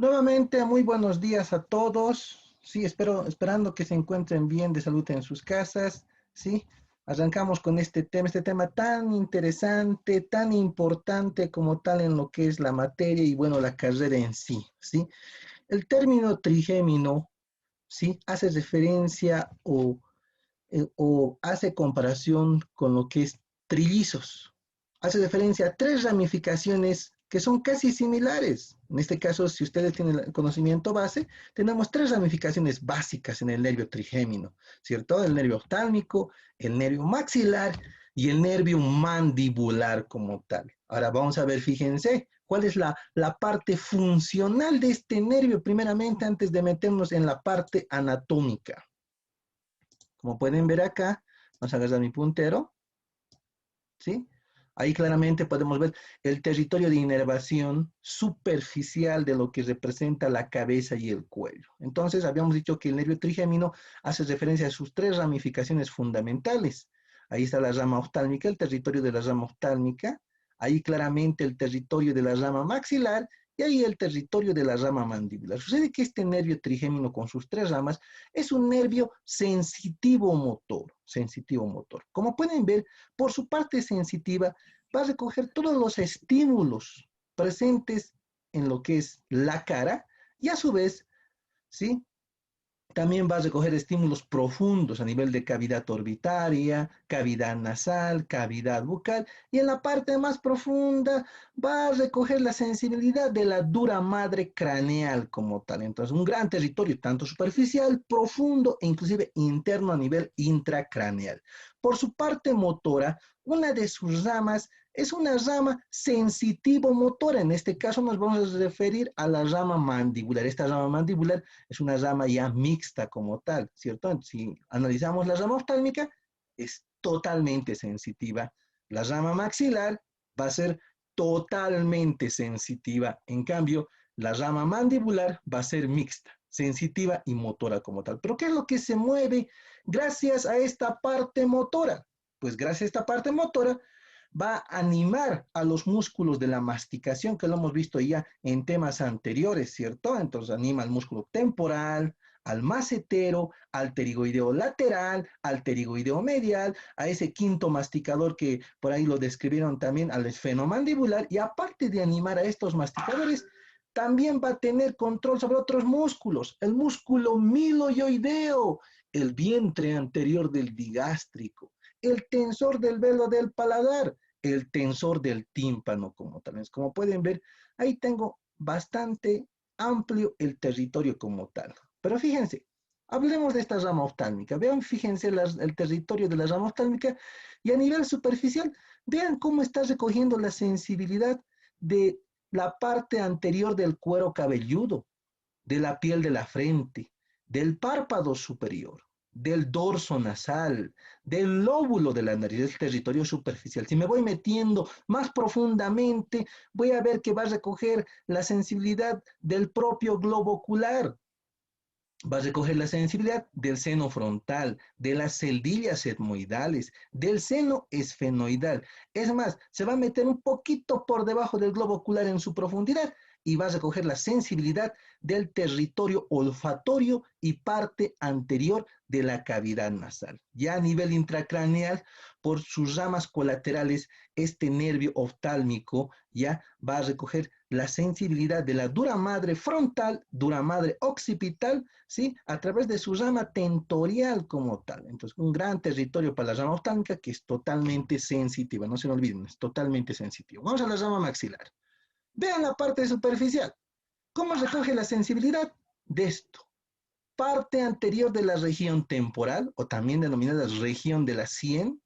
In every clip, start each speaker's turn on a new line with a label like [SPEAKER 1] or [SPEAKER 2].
[SPEAKER 1] Nuevamente, muy buenos días a todos. Sí, esperando que se encuentren bien de salud en sus casas. Sí, arrancamos con este tema tan interesante, tan importante como tal en lo que es la materia y bueno, la carrera en sí. Sí, el término trigémino, sí, hace referencia o hace comparación con lo que es trillizos. Hace referencia a tres ramificaciones que son casi similares. En este caso, si ustedes tienen el conocimiento base, tenemos tres ramificaciones básicas en el nervio trigémino, ¿cierto? El nervio oftálmico, el nervio maxilar y el nervio mandibular como tal. Ahora vamos a ver, fíjense, cuál es la parte funcional de este nervio, primeramente, antes de meternos en la parte anatómica. Como pueden ver acá, vamos a agarrar mi puntero, ¿sí? Ahí claramente podemos ver el territorio de inervación superficial de lo que representa la cabeza y el cuello. Entonces, habíamos dicho que el nervio trigémino hace referencia a sus tres ramificaciones fundamentales. Ahí está la rama oftálmica, el territorio de la rama oftálmica, ahí claramente el territorio de la rama maxilar y ahí el territorio de la rama mandibular. Sucede que este nervio trigémino con sus tres ramas es un nervio sensitivo motor, sensitivo motor. Como pueden ver, por su parte sensitiva, va a recoger todos los estímulos presentes en lo que es la cara y a su vez, ¿sí? También va a recoger estímulos profundos a nivel de cavidad orbitaria, cavidad nasal, cavidad bucal, y en la parte más profunda va a recoger la sensibilidad de la dura madre craneal como tal. Entonces, un gran territorio, tanto superficial, profundo e inclusive interno a nivel intracraneal. Por su parte motora, una de sus ramas es una rama sensitivo-motora. En este caso nos vamos a referir a la rama mandibular. Esta rama mandibular es una rama ya mixta como tal, ¿cierto? Entonces, si analizamos la rama oftálmica, es totalmente sensitiva. La rama maxilar va a ser totalmente sensitiva. En cambio, la rama mandibular va a ser mixta, sensitiva y motora como tal. ¿Pero qué es lo que se mueve gracias a esta parte motora? Pues gracias a esta parte motora va a animar a los músculos de la masticación, que lo hemos visto ya en temas anteriores, ¿cierto? Entonces anima al músculo temporal, al macetero, al pterigoideo lateral, al pterigoideo medial, a ese quinto masticador que por ahí lo describieron también, al esfenomandibular, y aparte de animar a estos masticadores, también va a tener control sobre otros músculos, el músculo miloioideo, el vientre anterior del digástrico, el tensor del velo del paladar, el tensor del tímpano como tal. Como pueden ver, ahí tengo bastante amplio el territorio como tal. Pero fíjense, hablemos de esta rama oftálmica. Vean, fíjense el territorio de la rama oftálmica y a nivel superficial, vean cómo está recogiendo la sensibilidad de la parte anterior del cuero cabelludo, de la piel de la frente, del párpado superior, del dorso nasal, del lóbulo de la nariz, del territorio superficial. Si me voy metiendo más profundamente, voy a ver que va a recoger la sensibilidad del propio globo ocular, va a recoger la sensibilidad del seno frontal, de las celdillas etmoidales, del seno esfenoidal. Es más, se va a meter un poquito por debajo del globo ocular en su profundidad y va a recoger la sensibilidad del territorio olfatorio y parte anterior de la cavidad nasal. Ya a nivel intracraneal, por sus ramas colaterales, este nervio oftálmico ya va a recoger la sensibilidad de la dura madre frontal, dura madre occipital, ¿sí? A través de su rama tentorial como tal. Entonces, un gran territorio para la rama oftálmica que es totalmente sensitiva. No se lo olviden, es totalmente sensitiva. Vamos a la rama maxilar. Vean la parte superficial. ¿Cómo recoge la sensibilidad de esto? Parte anterior de la región temporal, o también denominada región de la sien,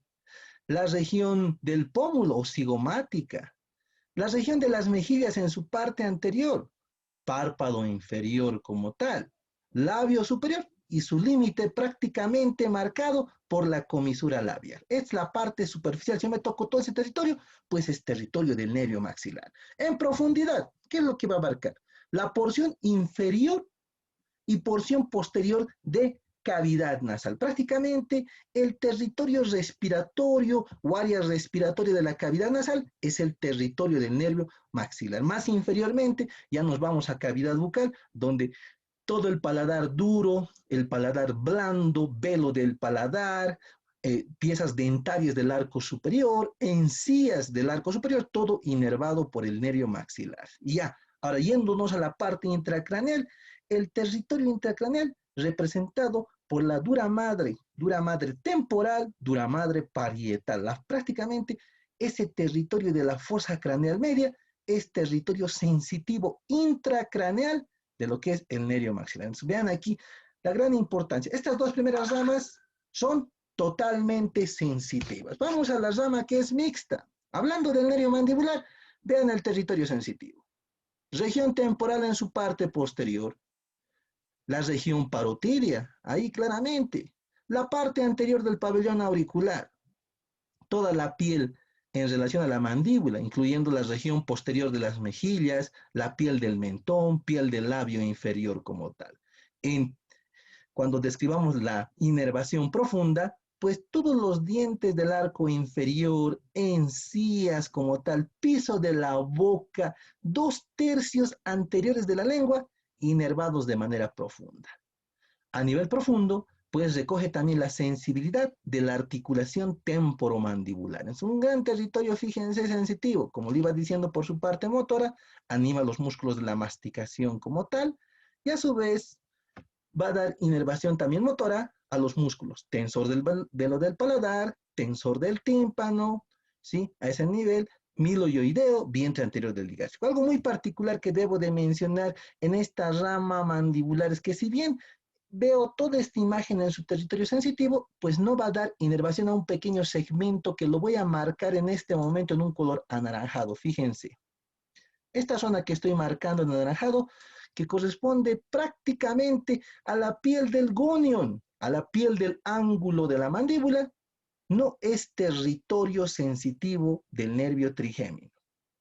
[SPEAKER 1] la región del pómulo o cigomática, la región de las mejillas en su parte anterior, párpado inferior como tal, labio superior y su límite prácticamente marcado por la comisura labial. Es la parte superficial. Si yo me toco todo ese territorio, pues es territorio del nervio maxilar. En profundidad, ¿qué es lo que va a abarcar? La porción inferior y porción posterior de cavidad nasal. Prácticamente el territorio respiratorio o área respiratoria de la cavidad nasal es el territorio del nervio maxilar. Más inferiormente ya nos vamos a cavidad bucal, donde todo el paladar duro, el paladar blando, velo del paladar, piezas dentarias del arco superior, encías del arco superior, todo inervado por el nervio maxilar. Y ya, ahora yéndonos a la parte intracraneal, el territorio intracraneal representado por la dura madre temporal, dura madre parietal. Prácticamente ese territorio de la fosa craneal media es territorio sensitivo intracraneal de lo que es el nervio maxilar. Entonces, vean aquí la gran importancia. Estas dos primeras ramas son totalmente sensitivas. Vamos a la rama que es mixta. Hablando del nervio mandibular, vean el territorio sensitivo. Región temporal en su parte posterior. La región parotidia, ahí claramente. La parte anterior del pabellón auricular. Toda la piel en relación a la mandíbula, incluyendo la región posterior de las mejillas, la piel del mentón, piel del labio inferior como tal. Cuando describamos la inervación profunda, pues todos los dientes del arco inferior, encías como tal, piso de la boca, 2/3 anteriores de la lengua, inervados de manera profunda. A nivel profundo, pues recoge también la sensibilidad de la articulación temporomandibular. Es un gran territorio, fíjense, sensitivo. Como le iba diciendo, por su parte motora, anima los músculos de la masticación como tal, y a su vez va a dar inervación también motora a los músculos, tensor del velo del paladar, tensor del tímpano, ¿sí? A ese nivel, miloioideo, vientre anterior del digástrico. Algo muy particular que debo de mencionar en esta rama mandibular es que si bien veo toda esta imagen en su territorio sensitivo, pues no va a dar inervación a un pequeño segmento que lo voy a marcar en este momento en un color anaranjado, fíjense. Esta zona que estoy marcando en anaranjado, que corresponde prácticamente a la piel del gonion, a la piel del ángulo de la mandíbula, no es territorio sensitivo del nervio trigémino.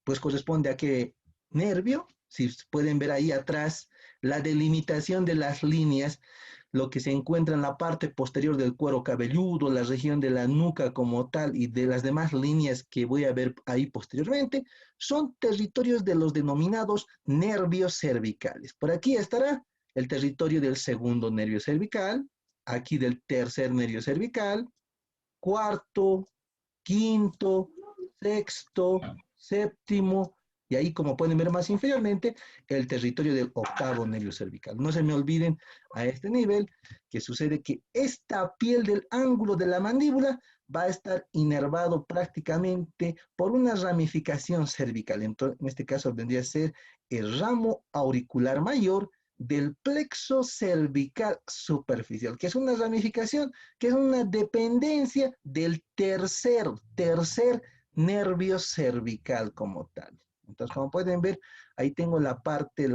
[SPEAKER 1] Pues corresponde a qué nervio, si pueden ver ahí atrás la delimitación de las líneas, lo que se encuentra en la parte posterior del cuero cabelludo, la región de la nuca como tal y de las demás líneas que voy a ver ahí posteriormente, son territorios de los denominados nervios cervicales. Por aquí estará el territorio del segundo nervio cervical, aquí del tercer nervio cervical, cuarto, quinto, sexto, séptimo, y ahí como pueden ver más inferiormente, el territorio del octavo nervio cervical. No se me olviden a este nivel que sucede que esta piel del ángulo de la mandíbula va a estar inervado prácticamente por una ramificación cervical. Entonces, en este caso vendría a ser el ramo auricular mayor del plexo cervical superficial, que es una ramificación, que es una dependencia del tercer nervio cervical como tal. Entonces, como pueden ver, ahí tengo la parte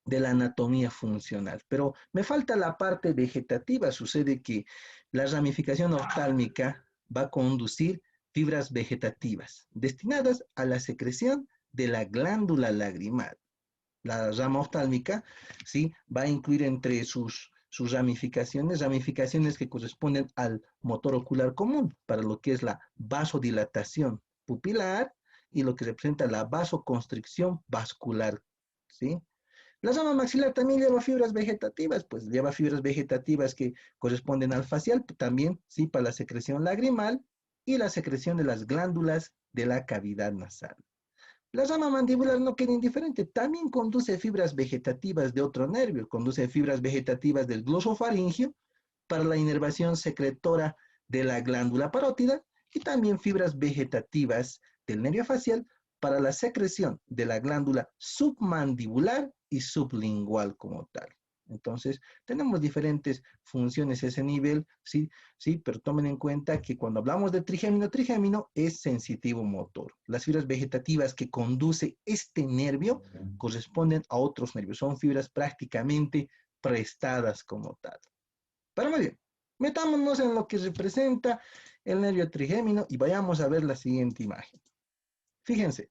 [SPEAKER 1] de la anatomía funcional, pero me falta la parte vegetativa. Sucede que la ramificación oftálmica va a conducir fibras vegetativas destinadas a la secreción de la glándula lagrimal. La rama oftálmica, ¿sí? Va a incluir entre sus ramificaciones que corresponden al motor ocular común, para lo que es la vasodilatación pupilar y lo que representa la vasoconstricción vascular, ¿sí? La rama maxilar también lleva fibras vegetativas, pues lleva fibras vegetativas que corresponden al facial, también, ¿sí? Para la secreción lagrimal y la secreción de las glándulas de la cavidad nasal. La rama mandibular no queda indiferente, también conduce fibras vegetativas de otro nervio, conduce fibras vegetativas del glosofaringio para la inervación secretora de la glándula parótida y también fibras vegetativas del nervio facial para la secreción de la glándula submandibular y sublingual como tal. Entonces, tenemos diferentes funciones a ese nivel, ¿sí? Sí, pero tomen en cuenta que cuando hablamos de trigémino es sensitivo motor. Las fibras vegetativas que conduce este nervio corresponden a otros nervios, son fibras prácticamente prestadas como tal. Pero muy bien, metámonos en lo que representa el nervio trigémino y vayamos a ver la siguiente imagen. Fíjense,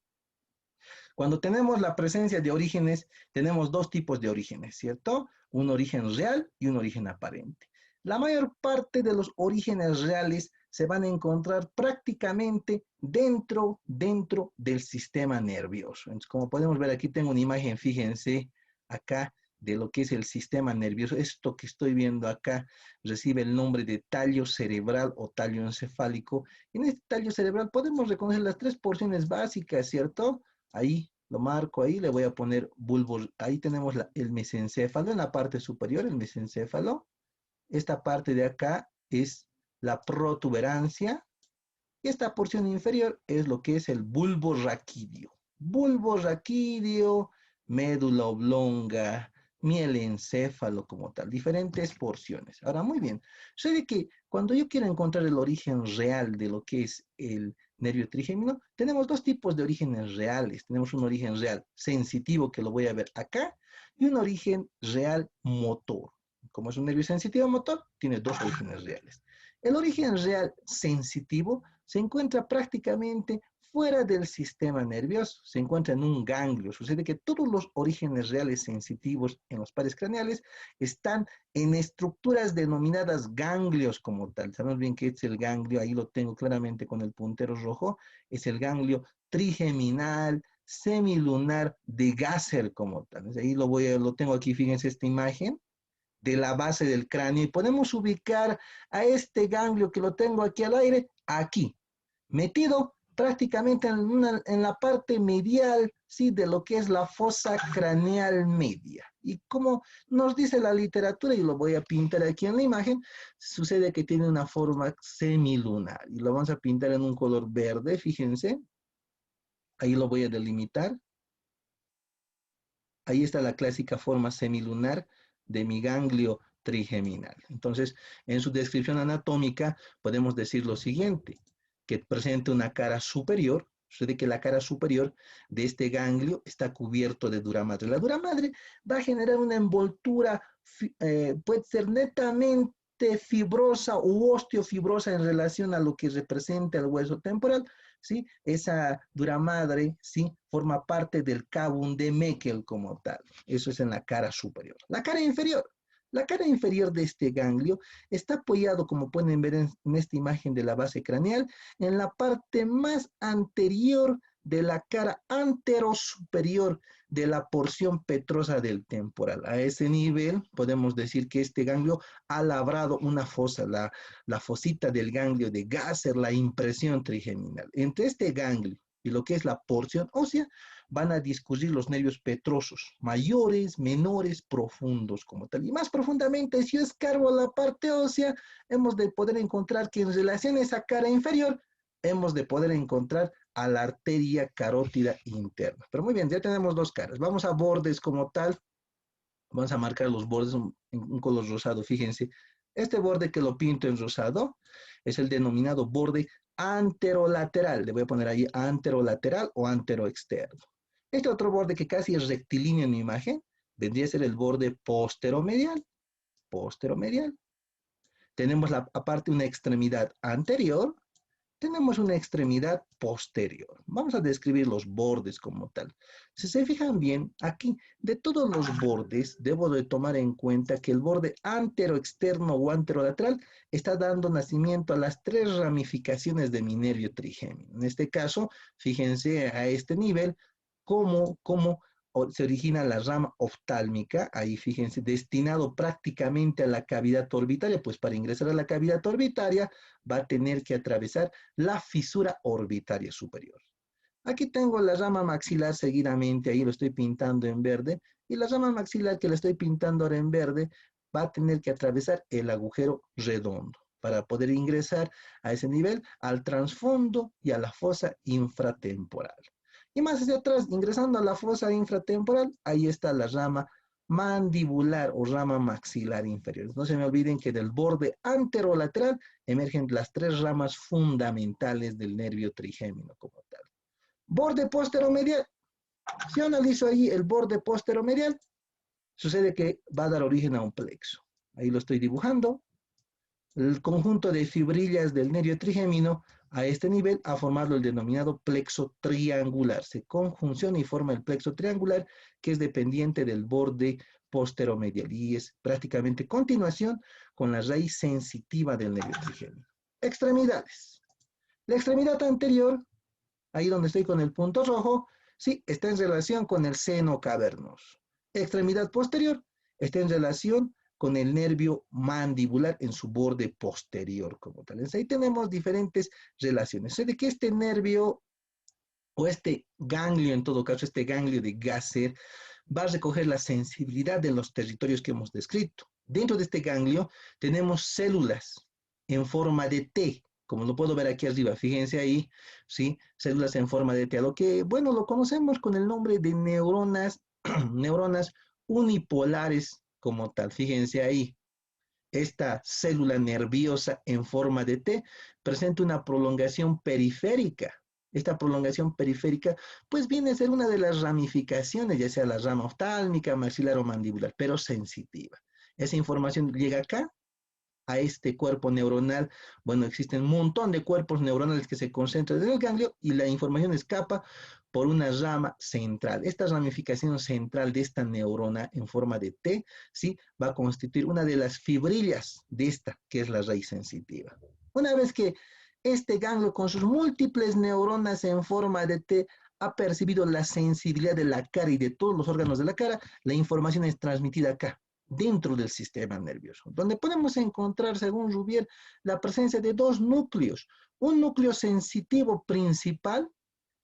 [SPEAKER 1] Cuando tenemos la presencia de orígenes, tenemos dos tipos de orígenes, ¿cierto? Un origen real y un origen aparente. La mayor parte de los orígenes reales se van a encontrar prácticamente dentro del sistema nervioso. Entonces, como podemos ver, aquí tengo una imagen, fíjense, acá, de lo que es el sistema nervioso. Esto que estoy viendo acá recibe el nombre de tallo cerebral o tallo encefálico. En este tallo cerebral podemos reconocer las tres porciones básicas, ¿cierto? Ahí lo marco, ahí le voy a poner bulbo. Ahí tenemos el mesencéfalo en la parte superior, el mesencéfalo. Esta parte de acá es la protuberancia. Y esta porción inferior es lo que es el bulbo raquídeo. Bulbo raquídeo, médula oblonga, mielencéfalo como tal, diferentes porciones. Ahora, muy bien, sé que cuando yo quiero encontrar el origen real de lo que es el nervio trigémino, tenemos dos tipos de orígenes reales. Tenemos un origen real sensitivo, que lo voy a ver acá, y un origen real motor. Como es un nervio sensitivo motor, tiene dos orígenes reales. El origen real sensitivo se encuentra prácticamente fuera del sistema nervioso, se encuentra en un ganglio. Sucede que todos los orígenes reales sensitivos en los pares craneales están en estructuras denominadas ganglios como tal. Sabemos bien que es el ganglio, ahí lo tengo claramente con el puntero rojo, es el ganglio trigeminal, semilunar de Gasser como tal. Ahí lo tengo aquí, fíjense esta imagen de la base del cráneo y podemos ubicar a este ganglio que lo tengo aquí al aire, aquí, metido prácticamente en la parte medial, ¿sí? De lo que es la fosa craneal media. Y como nos dice la literatura, y lo voy a pintar aquí en la imagen, sucede que tiene una forma semilunar. Y lo vamos a pintar en un color verde, fíjense. Ahí lo voy a delimitar. Ahí está la clásica forma semilunar de mi ganglio trigeminal. Entonces, en su descripción anatómica podemos decir lo siguiente, que presenta una cara superior, sucede que la cara superior de este ganglio está cubierto de dura madre. La dura madre va a generar una envoltura, puede ser netamente fibrosa u osteofibrosa en relación a lo que representa el hueso temporal, ¿sí? Esa dura madre, ¿sí? Forma parte del cavum de Meckel como tal. Eso es en la cara superior. La cara inferior. La cara inferior de este ganglio está apoyado, como pueden ver en esta imagen de la base craneal, en la parte más anterior de la cara anterosuperior de la porción petrosa del temporal. A ese nivel podemos decir que este ganglio ha labrado una fosa, la fosita del ganglio de Gasser, la impresión trigeminal. Entre este ganglio y lo que es la porción ósea, van a discurrir los nervios petrosos, mayores, menores, profundos como tal. Y más profundamente, si yo escarbo la parte ósea, hemos de poder encontrar que en relación a esa cara inferior, hemos de poder encontrar a la arteria carótida interna. Pero muy bien, ya tenemos dos caras. Vamos a bordes como tal. Vamos a marcar los bordes en un color rosado. Fíjense, este borde que lo pinto en rosado es el denominado borde anterolateral. Le voy a poner ahí anterolateral o anteroexterno. Este otro borde que casi es rectilíneo en mi imagen, vendría a ser el borde posteromedial. Posteromedial. Tenemos aparte una extremidad anterior, tenemos una extremidad posterior. Vamos a describir los bordes como tal. Si se fijan bien, aquí de todos los bordes debo de tomar en cuenta que el borde anteroexterno o anterolateral está dando nacimiento a las tres ramificaciones de mi nervio trigémino. En este caso, fíjense a este nivel cómo se origina la rama oftálmica, ahí fíjense, destinado prácticamente a la cavidad orbitaria, pues para ingresar a la cavidad orbitaria va a tener que atravesar la fisura orbitaria superior. Aquí tengo la rama maxilar seguidamente, ahí lo estoy pintando en verde, y la rama maxilar que la estoy pintando ahora en verde va a tener que atravesar el agujero redondo para poder ingresar a ese nivel, al trasfondo y a la fosa infratemporal. Y más hacia atrás, ingresando a la fosa infratemporal, ahí está la rama mandibular o rama maxilar inferior. No se me olviden que del borde anterolateral emergen las tres ramas fundamentales del nervio trigémino como tal. Borde posteromedial. Si analizo ahí el borde posteromedial, sucede que va a dar origen a un plexo. Ahí lo estoy dibujando. el conjunto de fibrillas del nervio trigémino a este nivel ha formado el denominado plexo triangular. Se conjunciona y forma el plexo triangular que es dependiente del borde posteromedial y es prácticamente continuación con la raíz sensitiva del nervio trigémino. Extremidades. La extremidad anterior, ahí donde estoy con el punto rojo, sí, está en relación con el seno cavernoso. Extremidad posterior está en relación con el nervio mandibular en su borde posterior como tal. Entonces ahí tenemos diferentes relaciones. O sea, de que este nervio o este ganglio, en todo caso, este ganglio de Gasser, va a recoger la sensibilidad de los territorios que hemos descrito. Dentro de este ganglio tenemos células en forma de T, como lo puedo ver aquí arriba, fíjense ahí, ¿sí? Células en forma de T, a lo que, bueno, lo conocemos con el nombre de neuronas, neuronas unipolares como tal, fíjense ahí. Esta célula nerviosa en forma de T presenta una prolongación periférica. Esta prolongación periférica pues viene a ser una de las ramificaciones, ya sea la rama oftálmica, maxilar o mandibular, pero sensitiva. Esa información llega acá, a este cuerpo neuronal. Bueno, existen un montón de cuerpos neuronales que se concentran en el ganglio y la información escapa por una rama central. Esta ramificación central de esta neurona en forma de T, ¿sí? Va a constituir una de las fibrillas de esta, que es la raíz sensitiva. Una vez que este ganglio con sus múltiples neuronas en forma de T ha percibido la sensibilidad de la cara y de todos los órganos de la cara, la información es transmitida acá, dentro del sistema nervioso, donde podemos encontrar, según Rouvier, la presencia de dos núcleos, un núcleo sensitivo principal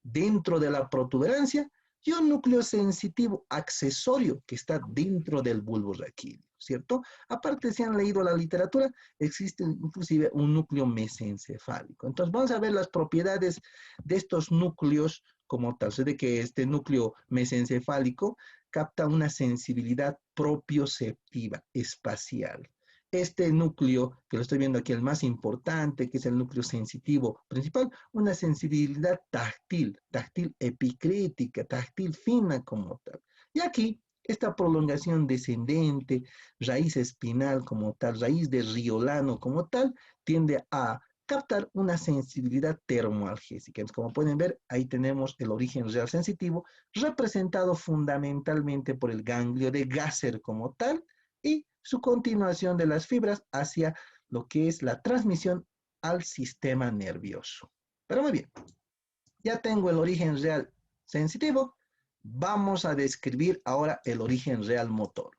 [SPEAKER 1] dentro de la protuberancia y un núcleo sensitivo accesorio que está dentro del bulbo raquídeo, ¿cierto? Aparte, si han leído la literatura, existe inclusive un núcleo mesencefálico. Entonces, vamos a ver las propiedades de estos núcleos como tal, o sea, de que este núcleo mesencefálico capta una sensibilidad propioceptiva espacial. Este núcleo, que lo estoy viendo aquí, el más importante, que es el núcleo sensitivo principal, una sensibilidad táctil, táctil epicrítica, táctil fina como tal. Y aquí, esta prolongación descendente, raíz espinal como tal, raíz de Riolano como tal, tiende a captar una sensibilidad termoalgésica. Entonces, como pueden ver, ahí tenemos el origen real sensitivo, representado fundamentalmente por el ganglio de Gasser como tal, y su continuación de las fibras hacia lo que es la transmisión al sistema nervioso. Pero muy bien, ya tengo el origen real sensitivo, vamos a describir ahora el origen real motor.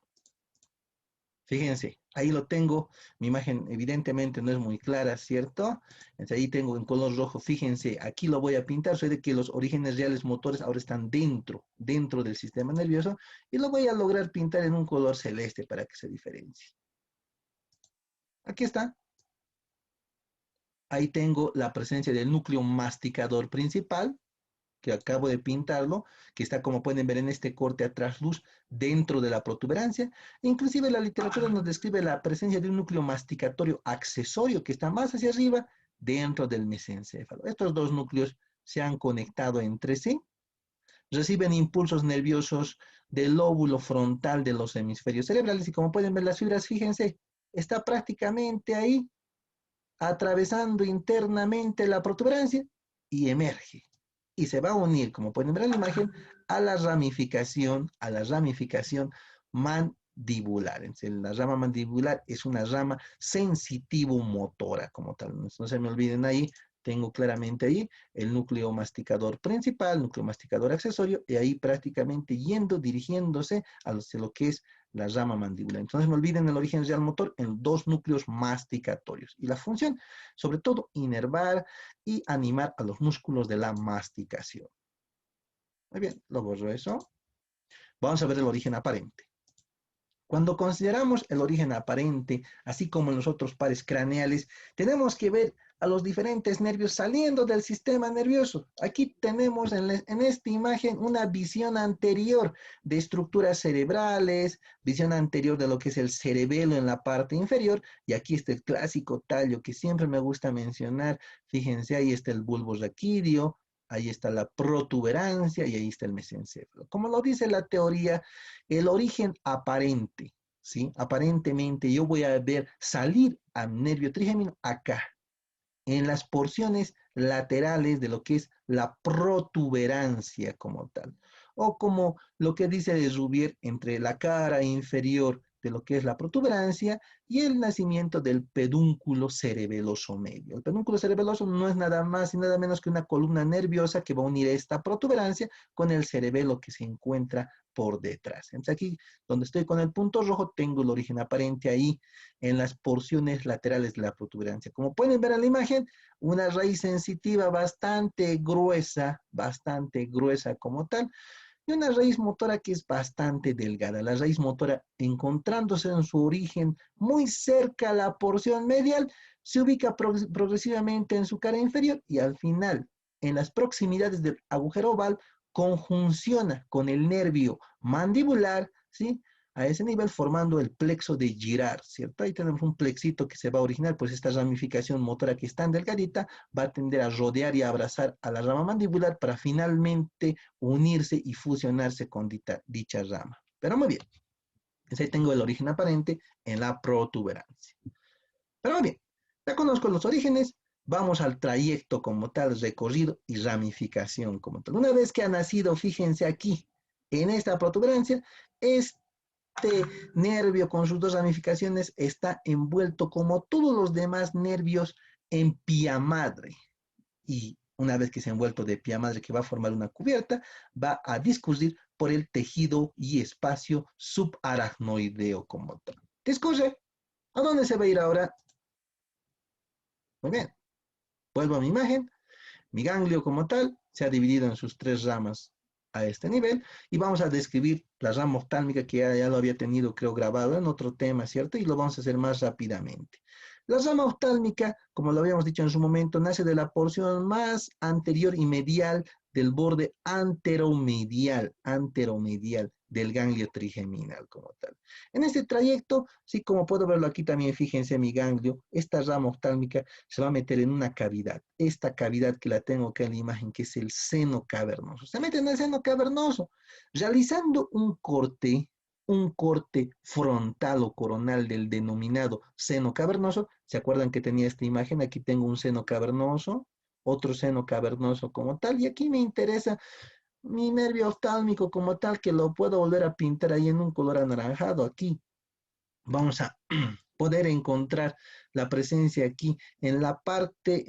[SPEAKER 1] Fíjense, ahí lo tengo, mi imagen evidentemente no es muy clara, ¿cierto? Entonces ahí tengo en color rojo, fíjense, aquí lo voy a pintar, soy de que los orígenes reales motores ahora están dentro del sistema nervioso, y lo voy a lograr pintar en un color celeste para que se diferencie. Aquí está. Ahí tengo la presencia del núcleo masticador principal, que acabo de pintarlo, que está, como pueden ver en este corte a trasluz, dentro de la protuberancia. Inclusive la literatura nos describe la presencia de un núcleo masticatorio accesorio que está más hacia arriba, dentro del mesencéfalo. Estos dos núcleos se han conectado entre sí, reciben impulsos nerviosos del lóbulo frontal de los hemisferios cerebrales y, como pueden ver las fibras, fíjense, está prácticamente ahí, atravesando internamente la protuberancia y emerge. Y se va a unir, como pueden ver en la imagen, a la ramificación mandibular. Entonces, la rama mandibular es una rama sensitivo-motora, como tal. No se me olviden ahí, tengo claramente ahí el núcleo masticador principal, núcleo masticador accesorio, y ahí prácticamente dirigiéndose a lo que es la rama mandibular. Entonces, no olviden el origen real motor en dos núcleos masticatorios. Y la función, sobre todo, inervar y animar a los músculos de la masticación. Muy bien, lo borro eso. Vamos a ver el origen aparente. Cuando consideramos el origen aparente, así como en los otros pares craneales, tenemos que ver a los diferentes nervios saliendo del sistema nervioso. Aquí tenemos en esta imagen una visión anterior de estructuras cerebrales, visión anterior de lo que es el cerebelo en la parte inferior, y aquí está el clásico tallo que siempre me gusta mencionar. Fíjense, ahí está el bulbo raquídeo, ahí está la protuberancia y ahí está el mesencéfalo. Como lo dice la teoría, el origen aparente, ¿sí? Aparentemente yo voy a ver salir al nervio trigémino acá, en las porciones laterales de lo que es la protuberancia como tal, o como lo que dice de Rubier entre la cara inferior de lo que es la protuberancia y el nacimiento del pedúnculo cerebeloso medio. El pedúnculo cerebeloso no es nada más y nada menos que una columna nerviosa que va a unir esta protuberancia con el cerebelo que se encuentra por detrás. Entonces aquí, donde estoy con el punto rojo, tengo el origen aparente ahí en las porciones laterales de la protuberancia. Como pueden ver en la imagen, una raíz sensitiva bastante gruesa como tal, y una raíz motora que es bastante delgada. La raíz motora, encontrándose en su origen muy cerca a la porción medial, se ubica progresivamente en su cara inferior y al final, en las proximidades del agujero oval, conjunciona con el nervio mandibular, ¿sí? A ese nivel formando el plexo de Girard, ¿cierto? Ahí tenemos un plexito que se va a originar, pues esta ramificación motora que es tan delgadita va a tender a rodear y a abrazar a la rama mandibular para finalmente unirse y fusionarse con dicha rama. Pero muy bien, entonces ahí tengo el origen aparente en la protuberancia. Pero muy bien, ya conozco los orígenes, vamos al trayecto como tal, recorrido y ramificación como tal. Una vez que ha nacido, fíjense aquí, en esta protuberancia, este nervio con sus dos ramificaciones está envuelto como todos los demás nervios en pia madre. Y una vez que se ha envuelto de pia madre que va a formar una cubierta, va a discurrir por el tejido y espacio subaracnoideo como tal. Discurre. ¿A dónde se va a ir ahora? Muy bien. Vuelvo a mi imagen. Mi ganglio como tal se ha dividido en sus tres ramas a este nivel y vamos a describir la rama oftálmica que ya lo había tenido creo grabado en otro tema, ¿cierto? Y lo vamos a hacer más rápidamente. La rama oftálmica, como lo habíamos dicho en su momento, nace de la porción más anterior y medial del borde anteromedial del ganglio trigeminal como tal. En este trayecto, sí, como puedo verlo aquí también, fíjense mi ganglio, esta rama oftálmica se va a meter en una cavidad. Esta cavidad que la tengo acá en la imagen, que es el seno cavernoso. Se mete en el seno cavernoso, realizando un corte frontal o coronal del denominado seno cavernoso. ¿Se acuerdan que tenía esta imagen? Aquí tengo un seno cavernoso, otro seno cavernoso como tal, y aquí me interesa mi nervio oftálmico como tal, que lo puedo volver a pintar ahí en un color anaranjado. Aquí vamos a poder encontrar la presencia aquí en la parte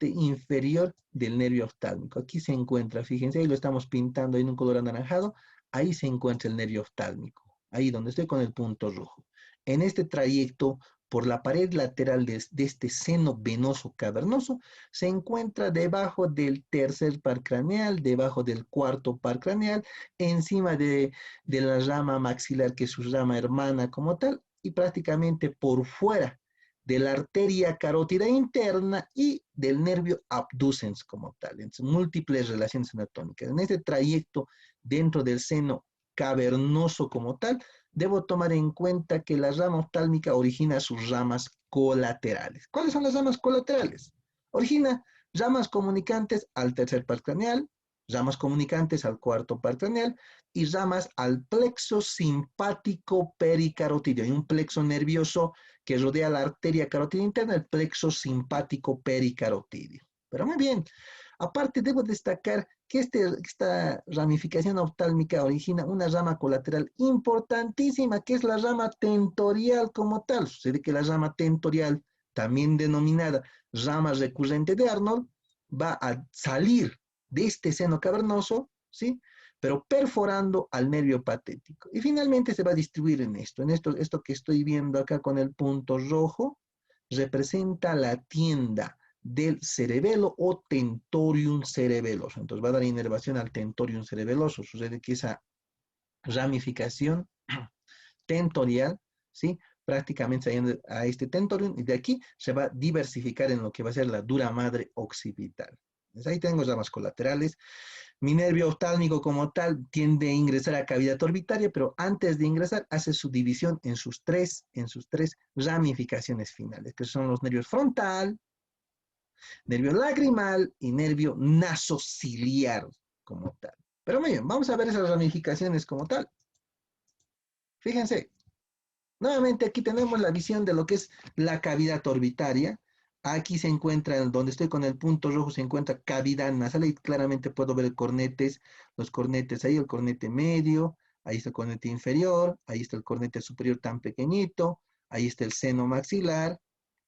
[SPEAKER 1] inferior del nervio oftálmico. Aquí se encuentra, fíjense, ahí lo estamos pintando en un color anaranjado, ahí se encuentra el nervio oftálmico, ahí donde estoy con el punto rojo. En este trayecto, por la pared lateral de este seno venoso cavernoso, se encuentra debajo del tercer par craneal, debajo del cuarto par craneal, encima de la rama maxilar, que es su rama hermana como tal, y prácticamente por fuera de la arteria carótida interna y del nervio abducens como tal, en múltiples relaciones anatómicas. En este trayecto dentro del seno cavernoso como tal, debo tomar en cuenta que la rama oftálmica origina sus ramas colaterales. ¿Cuáles son las ramas colaterales? Origina ramas comunicantes al tercer par craneal, ramas comunicantes al cuarto par craneal y ramas al plexo simpático pericarotídeo. Hay un plexo nervioso que rodea la arteria carótida interna, el plexo simpático pericarotídeo. Pero muy bien, aparte debo destacar que esta ramificación oftálmica origina una rama colateral importantísima, que es la rama tentorial como tal. Sucede que la rama tentorial, también denominada rama recurrente de Arnold, va a salir de este seno cavernoso, ¿sí? Pero perforando al nervio patético. Y finalmente se va a distribuir en esto que estoy viendo acá con el punto rojo, representa la tienda del cerebelo o tentorium cerebeloso. Entonces va a dar inervación al tentorium cerebeloso. Sucede que esa ramificación tentorial, ¿sí? Prácticamente saliendo a este tentorium y de aquí se va a diversificar en lo que va a ser la dura madre occipital. Entonces ahí tengo ramas colaterales. Mi nervio oftálmico como tal tiende a ingresar a cavidad orbitaria, pero antes de ingresar hace su división en sus tres ramificaciones finales, que son los nervios frontal, nervio lagrimal y nervio nasociliar como tal. Pero muy bien, vamos a ver esas ramificaciones como tal. Fíjense, Nuevamente aquí tenemos la visión de lo que es la cavidad orbitaria. Aquí se encuentra, donde estoy con el punto rojo, se encuentra cavidad nasal y claramente puedo ver los cornetes ahí, el cornete medio, ahí está el cornete inferior, ahí está el cornete superior tan pequeñito, ahí está el seno maxilar,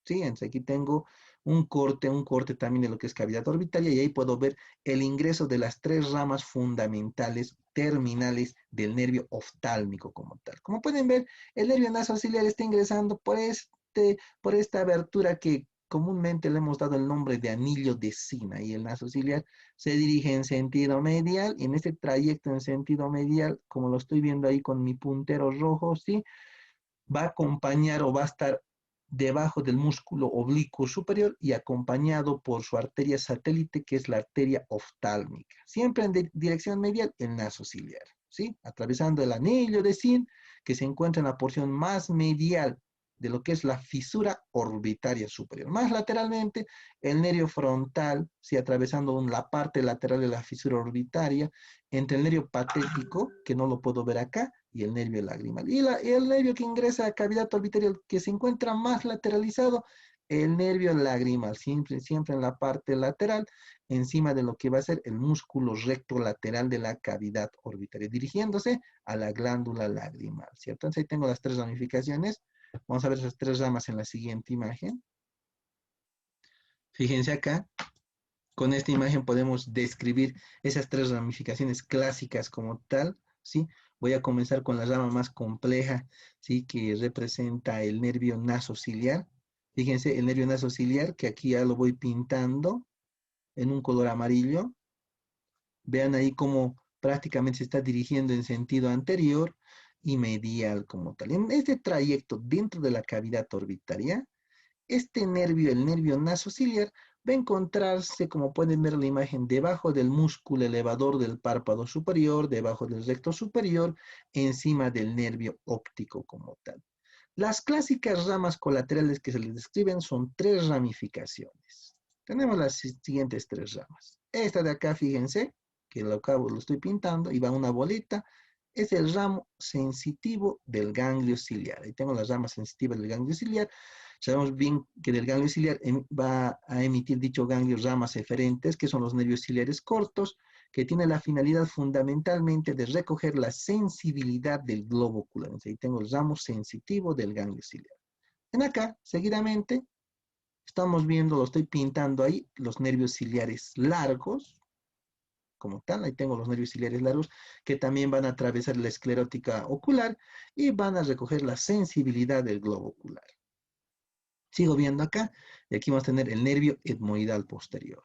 [SPEAKER 1] ¿sí? Entonces aquí tengo un corte también de lo que es cavidad orbitaria y ahí puedo ver el ingreso de las tres ramas fundamentales terminales del nervio oftálmico como tal. Como pueden ver, el nervio nasociliar está ingresando por esta abertura que comúnmente le hemos dado el nombre de anillo de Sina y el nasociliar se dirige en sentido medial y en este trayecto en sentido medial, como lo estoy viendo ahí con mi puntero rojo, ¿sí? Va a acompañar o va a estar debajo del músculo oblicuo superior y acompañado por su arteria satélite, que es la arteria oftálmica. Siempre en dirección medial, el naso ciliar, ¿sí? Atravesando el anillo de Sin, que se encuentra en la porción más medial de lo que es la fisura orbitaria superior. Más lateralmente, el nervio frontal, ¿sí? Atravesando la parte lateral de la fisura orbitaria, entre el nervio patético, que no lo puedo ver acá, y el nervio lagrimal. Y el nervio que ingresa a cavidad orbitaria, que se encuentra más lateralizado, el nervio lagrimal, siempre en la parte lateral, encima de lo que va a ser el músculo recto lateral de la cavidad orbitaria, dirigiéndose a la glándula lagrimal, ¿cierto? Entonces ahí tengo las tres ramificaciones. Vamos a ver esas tres ramas en la siguiente imagen. Fíjense acá, con esta imagen podemos describir esas tres ramificaciones clásicas como tal, ¿sí? Voy a comenzar con la rama más compleja, ¿sí? Que representa el nervio nasociliar. Fíjense, el nervio nasociliar, que aquí ya lo voy pintando en un color amarillo. Vean ahí cómo prácticamente se está dirigiendo en sentido anterior y medial como tal. En este trayecto dentro de la cavidad orbitaria, este nervio, el nervio nasociliar, va a encontrarse, como pueden ver en la imagen, debajo del músculo elevador del párpado superior, debajo del recto superior, encima del nervio óptico como tal. Las clásicas ramas colaterales que se les describen son tres ramificaciones. Tenemos las siguientes tres ramas. Esta de acá, fíjense, que lo estoy pintando y va una bolita, es el ramo sensitivo del ganglio ciliar. Ahí tengo las ramas sensitivas del ganglio ciliar. Sabemos bien que del ganglio ciliar va a emitir dicho ganglio ramas eferentes, que son los nervios ciliares cortos, que tiene la finalidad fundamentalmente de recoger la sensibilidad del globo ocular. Entonces, ahí tengo el ramo sensitivo del ganglio ciliar. En acá, seguidamente, estamos viendo, lo estoy pintando ahí, los nervios ciliares largos, como tal, ahí tengo los nervios ciliares largos que también van a atravesar la esclerótica ocular y van a recoger la sensibilidad del globo ocular. Sigo viendo acá, y aquí vamos a tener el nervio etmoidal posterior.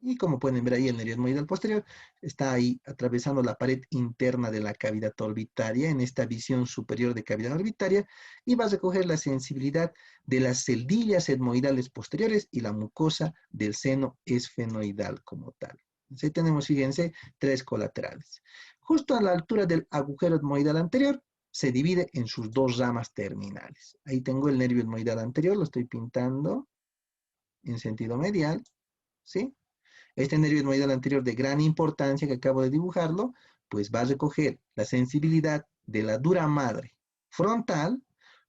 [SPEAKER 1] Y como pueden ver ahí, el nervio etmoidal posterior está ahí atravesando la pared interna de la cavidad orbitaria, en esta visión superior de cavidad orbitaria, y va a recoger la sensibilidad de las celdillas etmoidales posteriores y la mucosa del seno esfenoidal como tal. Entonces ahí tenemos, fíjense, tres colaterales. Justo a la altura del agujero etmoidal anterior, se divide en sus dos ramas terminales. Ahí tengo el nervio etmoidal anterior, lo estoy pintando en sentido medial, ¿sí? Este nervio etmoidal anterior de gran importancia que acabo de dibujarlo, pues va a recoger la sensibilidad de la dura madre frontal,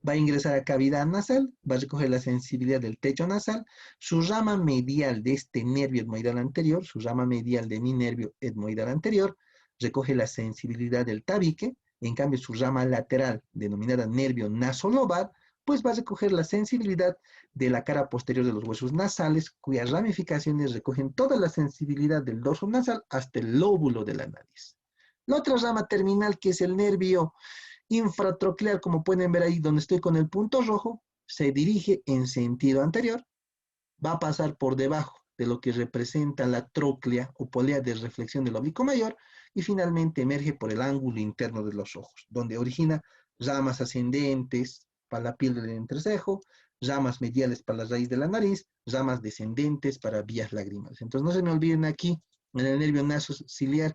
[SPEAKER 1] va a ingresar a cavidad nasal, va a recoger la sensibilidad del techo nasal, su rama medial de este nervio etmoidal anterior, su rama medial de mi nervio etmoidal anterior, recoge la sensibilidad del tabique, en cambio su rama lateral, denominada nervio nasolobar, pues va a recoger la sensibilidad de la cara posterior de los huesos nasales, cuyas ramificaciones recogen toda la sensibilidad del dorso nasal hasta el lóbulo de la nariz. La otra rama terminal, que es el nervio infratroclear, como pueden ver ahí donde estoy con el punto rojo, se dirige en sentido anterior, va a pasar por debajo de lo que representa la tróclea o polea de reflexión del oblicuo mayor y finalmente emerge por el ángulo interno de los ojos, donde origina ramas ascendentes para la piel del entrecejo, ramas mediales para la raíz de la nariz, ramas descendentes para vías lagrimales. Entonces no se me olviden aquí en el nervio nasociliar,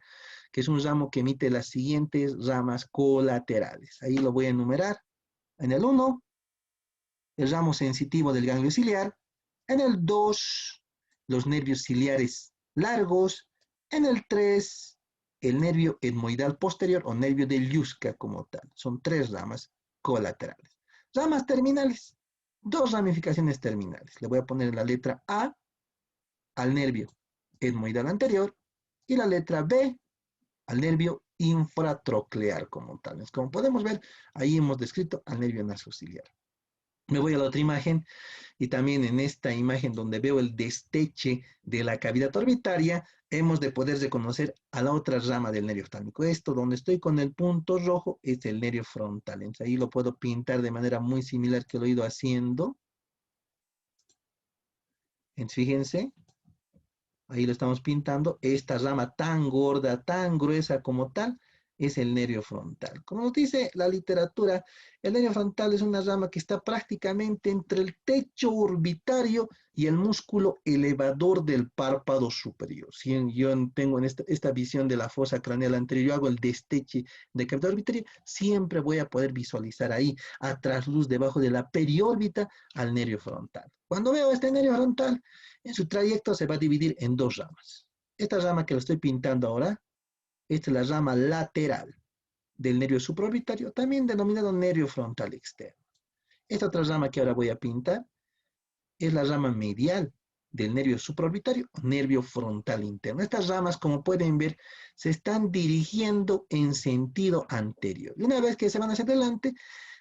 [SPEAKER 1] que es un ramo que emite las siguientes ramas colaterales. Ahí lo voy a enumerar. En el 1, el ramo sensitivo del ganglio ciliar. En el 2, los nervios ciliares largos. En el 3, el nervio etmoidal posterior o nervio de Lluska como tal. Son tres ramas colaterales. Ramas terminales, dos ramificaciones terminales. Le voy a poner la letra A al nervio etmoidal anterior y la letra B al nervio infratroclear como tal. Como podemos ver, ahí hemos descrito al nervio nasociliar. Me voy a la otra imagen y también en esta imagen donde veo el desteche de la cavidad orbitaria, hemos de poder reconocer a la otra rama del nervio oftálmico. Esto donde estoy con el punto rojo es el nervio frontal. Entonces ahí lo puedo pintar de manera muy similar que lo he ido haciendo. Entonces fíjense, ahí lo estamos pintando. Esta rama tan gorda, tan gruesa como tal, es el nervio frontal. Como nos dice la literatura, el nervio frontal es una rama que está prácticamente entre el techo orbitario y el músculo elevador del párpado superior. Si yo tengo en esta visión de la fosa craneal anterior, yo hago el desteche de cavidad orbitaria, siempre voy a poder visualizar ahí, a trasluz debajo de la periórbita, al nervio frontal. Cuando veo este nervio frontal, en su trayecto se va a dividir en dos ramas. Esta rama que lo estoy pintando ahora, esta es la rama lateral del nervio supraorbitario, también denominado nervio frontal externo. Esta otra rama que ahora voy a pintar es la rama medial del nervio supraorbitario, nervio frontal interno. Estas ramas, como pueden ver, se están dirigiendo en sentido anterior. Y una vez que se van hacia adelante,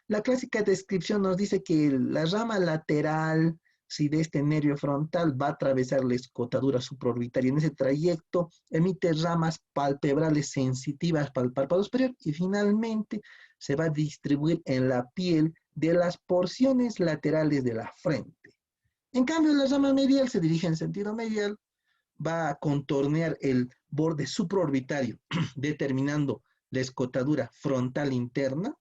[SPEAKER 1] la clásica descripción nos dice que la rama lateral, si de este nervio frontal va a atravesar la escotadura supraorbitaria, en ese trayecto emite ramas palpebrales sensitivas para el párpado superior y finalmente se va a distribuir en la piel de las porciones laterales de la frente. En cambio, la rama medial se dirige en sentido medial, va a contornear el borde supraorbitario, determinando la escotadura frontal interna.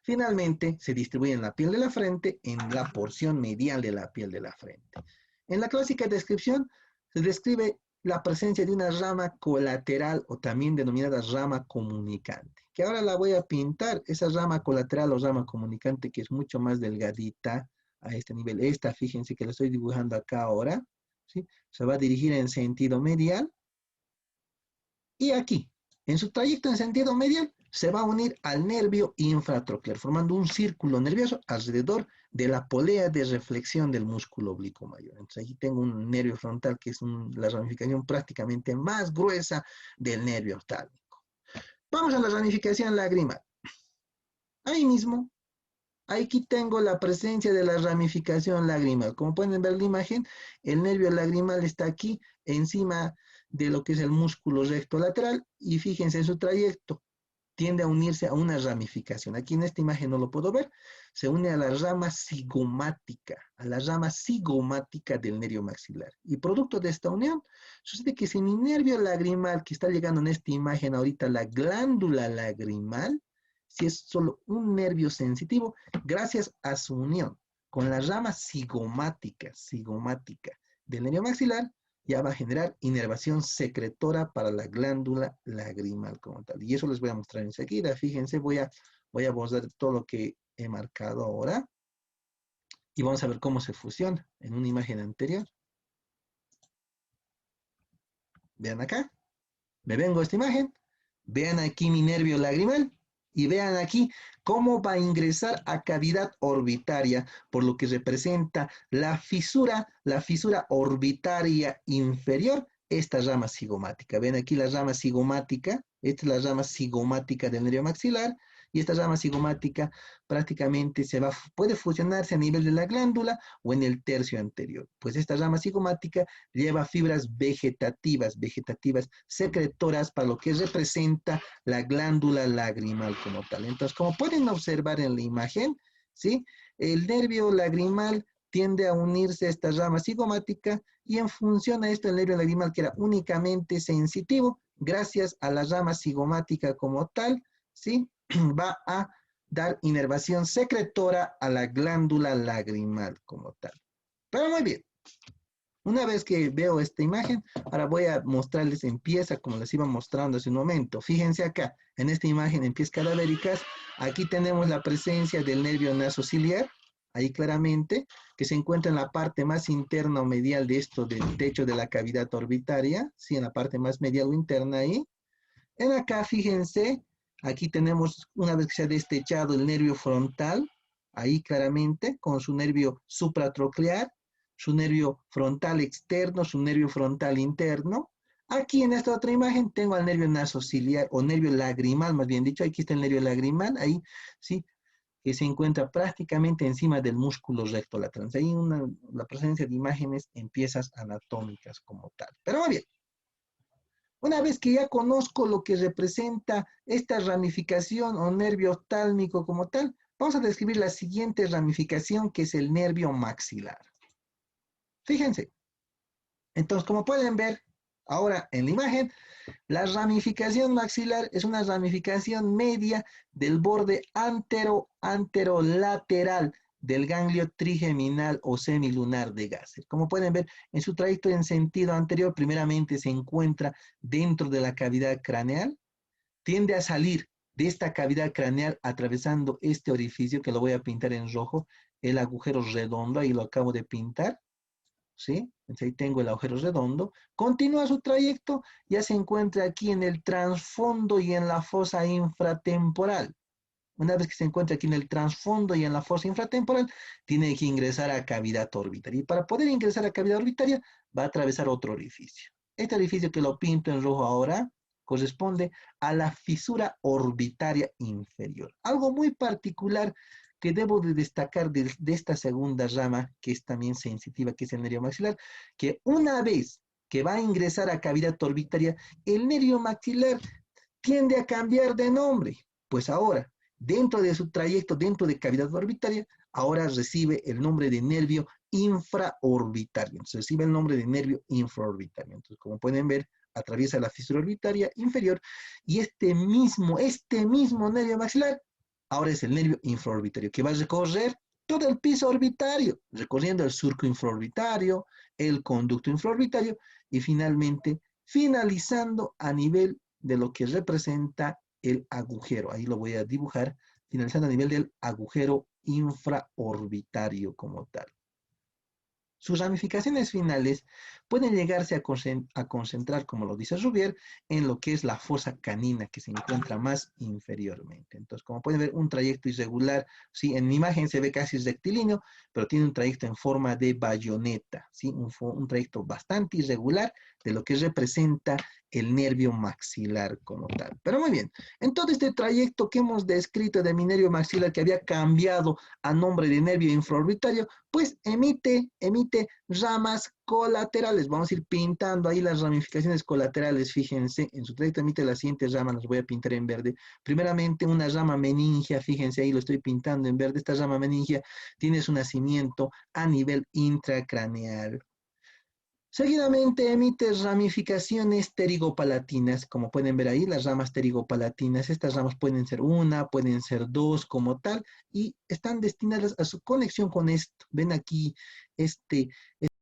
[SPEAKER 1] Finalmente, se distribuye en la piel de la frente, en la porción medial de la piel de la frente. En la clásica descripción, se describe la presencia de una rama colateral o también denominada rama comunicante, que ahora la voy a pintar, esa rama colateral o rama comunicante que es mucho más delgadita a este nivel. Esta, fíjense que la estoy dibujando acá ahora, ¿sí? Se va a dirigir en sentido medial y aquí, en su trayecto en sentido medial, se va a unir al nervio infratroclear, formando un círculo nervioso alrededor de la polea de reflexión del músculo oblicuo mayor. Entonces aquí tengo un nervio frontal que es la ramificación prácticamente más gruesa del nervio oftálmico. Vamos a la ramificación lagrimal. Ahí mismo, aquí tengo la presencia de la ramificación lagrimal. Como pueden ver en la imagen, el nervio lagrimal está aquí, encima de lo que es el músculo recto lateral, y fíjense en su trayecto, tiende a unirse a una ramificación. Aquí en esta imagen no lo puedo ver, se une a la rama cigomática, del nervio maxilar. Y producto de esta unión, sucede que si mi nervio lagrimal, que está llegando en esta imagen ahorita, la glándula lagrimal, si es solo un nervio sensitivo, gracias a su unión con la rama cigomática del nervio maxilar, ya va a generar inervación secretora para la glándula lagrimal como tal. Y eso les voy a mostrar enseguida. Fíjense, voy a borrar todo lo que he marcado ahora. Y vamos a ver cómo se fusiona en una imagen anterior. Vean acá. Me vengo a esta imagen. Vean aquí mi nervio lagrimal. Y vean aquí cómo va a ingresar a cavidad orbitaria, por lo que representa la fisura orbitaria inferior, esta rama cigomática. Ven aquí la rama cigomática, esta es la rama cigomática del nervio maxilar, y esta rama cigomática prácticamente puede fusionarse a nivel de la glándula o en el tercio anterior. Pues esta rama cigomática lleva fibras vegetativas secretoras para lo que representa la glándula lagrimal como tal. Entonces, como pueden observar en la imagen, ¿sí? El nervio lagrimal tiende a unirse a esta rama cigomática y en función a esto el nervio lagrimal, que era únicamente sensitivo, gracias a la rama cigomática como tal, ¿sí? Va a dar inervación secretora a la glándula lagrimal como tal. Pero muy bien. Una vez que veo esta imagen, ahora voy a mostrarles en pieza como les iba mostrando hace un momento. Fíjense acá, en esta imagen en pies cadavéricas, aquí tenemos la presencia del nervio nasociliar, ahí claramente, que se encuentra en la parte más interna o medial de esto, del techo de la cavidad orbitaria, sí, en la parte más medial o interna ahí. En acá, fíjense, Aquí tenemos, una vez que se ha destechado el nervio frontal, ahí claramente, con su nervio supratroclear, su nervio frontal externo, su nervio frontal interno. Aquí en esta otra imagen tengo al nervio nasociliar o nervio lagrimal, más bien dicho, aquí está el nervio lagrimal, ahí, ¿sí? Que se encuentra prácticamente encima del músculo recto lateral. Ahí la presencia de imágenes en piezas anatómicas como tal. Pero muy bien, una vez que ya conozco lo que representa esta ramificación o nervio oftálmico como tal, vamos a describir la siguiente ramificación que es el nervio maxilar. Fíjense, entonces como pueden ver ahora en la imagen, la ramificación maxilar es una ramificación media del borde anterolateral del ganglio trigeminal o semilunar de Gasser. Como pueden ver, en su trayecto en sentido anterior, primeramente se encuentra dentro de la cavidad craneal, tiende a salir de esta cavidad craneal atravesando este orificio que lo voy a pintar en rojo, el agujero redondo, ahí lo acabo de pintar, ¿sí? Entonces ahí tengo el agujero redondo, continúa su trayecto, ya se encuentra aquí en el transfondo y en la fosa infratemporal. Una vez que se encuentra aquí en el transfondo y en la fosa infratemporal, tiene que ingresar a cavidad orbitaria. Y para poder ingresar a cavidad orbitaria, va a atravesar otro orificio. Este orificio que lo pinto en rojo ahora, corresponde a la fisura orbitaria inferior. Algo muy particular que debo de destacar de esta segunda rama, que es también sensitiva, que es el nervio maxilar, que una vez que va a ingresar a cavidad orbitaria, el nervio maxilar tiende a cambiar de nombre. Pues ahora, dentro de su trayecto, dentro de cavidad orbitaria, ahora recibe el nombre de nervio infraorbitario. Entonces recibe el nombre de nervio infraorbitario. Entonces, como pueden ver, atraviesa la fisura orbitaria inferior y este mismo nervio maxilar ahora es el nervio infraorbitario, que va a recorrer todo el piso orbitario, recorriendo el surco infraorbitario, el conducto infraorbitario y finalmente finalizando a nivel de lo que representa el agujero. Ahí lo voy a dibujar, finalizando a nivel del agujero infraorbitario como tal. Sus ramificaciones finales pueden llegarse a concentrar, como lo dice Rubier, en lo que es la fosa canina, que se encuentra más inferiormente. Entonces, como pueden ver, un trayecto irregular, ¿sí? En mi imagen se ve casi rectilíneo, pero tiene un trayecto en forma de bayoneta, ¿sí? Un trayecto bastante irregular de lo que representa el nervio maxilar como tal. Pero muy bien, en todo este trayecto que hemos descrito de mi nervio maxilar, que había cambiado a nombre de nervio infraorbitario, pues emite ramas colaterales. Vamos a ir pintando ahí las ramificaciones colaterales. Fíjense, en su trayecto emite las siguientes ramas, las voy a pintar en verde. Primeramente, una rama meningia, fíjense ahí, lo estoy pintando en verde. Esta rama meningia tiene su nacimiento a nivel intracraneal. Seguidamente emite ramificaciones pterigopalatinas, como pueden ver ahí, las ramas pterigopalatinas. Estas ramas pueden ser una, pueden ser dos como tal, y están destinadas a su conexión con esto. Ven aquí este